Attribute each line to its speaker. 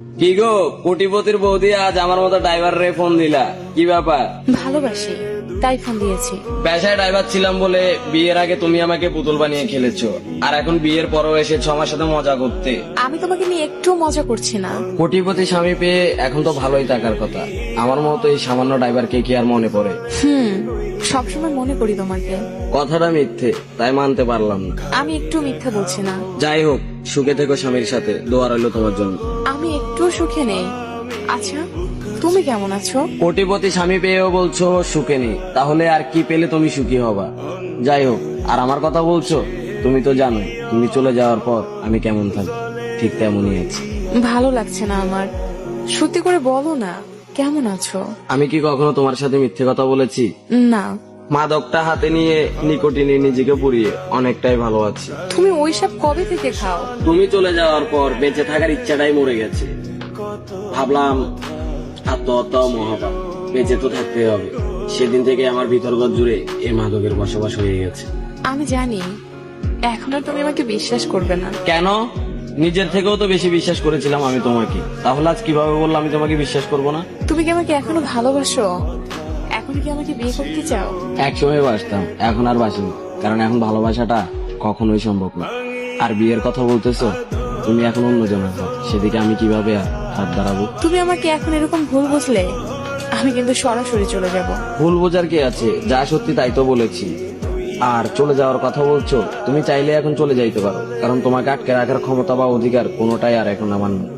Speaker 1: কি গো, কোটিপতির বৌদি আজ আমার মতো ড্রাইভার রে ফোন দিলা, কি ব্যাপার?
Speaker 2: ভালোবাসি তাই ফোন দিয়েছি।
Speaker 1: পেশায় ড্রাইভার ছিলাম বলে বিয়ের আগে তুমি আমাকে পুতুল বানিয়ে খেলেছো, আর এখন বিয়ের পরও এসেছো আমার সাথে মজা করতে।
Speaker 2: আমি তোমাকে নিয়ে একটু মজা করছি না।
Speaker 1: কোটিপতি স্বামী পেয়ে এখন তো ভালোই থাকার কথা। আমার মতো এই সামান্য ড্রাইভারকে কি আর মনে পড়ে?
Speaker 2: সবসময় মনে করি তোমাকে।
Speaker 1: কথাটা মিথ্যে, তাই মানতে পারলাম না।
Speaker 2: আমি একটু মিথ্যা বলছি না।
Speaker 1: যাই হোক, সুখে থেকো স্বামীর সাথে, দোয়া রইল তোমার জন্য।
Speaker 2: আমি একটু সুখে নেই। আচ্ছা, তুমি কেমন আছো?
Speaker 1: কোটিপতি স্বামী পেয়েও বলছো সুখে নেই, তাহলে আর কি পেলে তুমি সুখী হবা? যাই হোক, আর আমার কথা বলছো, তুমি তো জানো তুমি চলে যাওয়ার পর আমি কেমন থাকি, ঠিক তেমনই আছি।
Speaker 2: ভালো লাগছে না আমার। সত্যি করে বলো না, কেমন আছো?
Speaker 1: আমি কি কখনো তোমার সাথে মিথ্যে কথা বলেছি?
Speaker 2: না।
Speaker 1: মাদকটা হাতে নিয়ে নিকোটিনে নিজেকে পুড়িয়ে অনেকটাই ভালো আছি।
Speaker 2: তুমি ওইসব কবে থেকে খাও?
Speaker 1: তুমি চলে যাওয়ার পর বেঁচে থাকার ইচ্ছাটাই মরে গেছে। ভাবলাম আত্মহত্যা মহাপাপ, বেঁচে তো থাকতে হবে। সেদিন থেকে আমার ভিতরগত জুড়ে এই মাদকের বসবাস হয়ে গেছে।
Speaker 2: আমি জানি এখন আর তুমি আমাকে বিশ্বাস করবে না।
Speaker 1: কেন? নিজের থেকেও তো বেশি বিশ্বাস করেছিলাম আমি তোমাকে, তাহলে আজ কিভাবে বললাম আমি তোমাকে বিশ্বাস করব না?
Speaker 2: তুমি কি আমাকে এখনো ভালোবাসো? এখন কি আমাকে বিয়ে করতে চাও?
Speaker 1: একসময় বাসতাম, এখন আর বাসিনি, কারণ এখন ভালোবাসাটা কখনোই সম্ভব না। আর বিয়ের কথা বলতেছো, তুমি এখন অন্যজনের হাত, সেদিকে আমি কিভাবে হাত বাড়াবো?
Speaker 2: তুমি আমাকে এখন এরকম ভুল বুঝলে আমি কিন্তু সরাসরি চলে যাব।
Speaker 1: ভুল বোঝার কি আছে, যা সত্যি তাই তো বলেছি। আর চলে যাওয়ার কথা বলছো, তুমি চাইলে এখন চলে যাইতে পারো, কারণ তোমাকে আটকে রাখার ক্ষমতা বা অধিকার কোনোটাই আর এখন আমার নেই।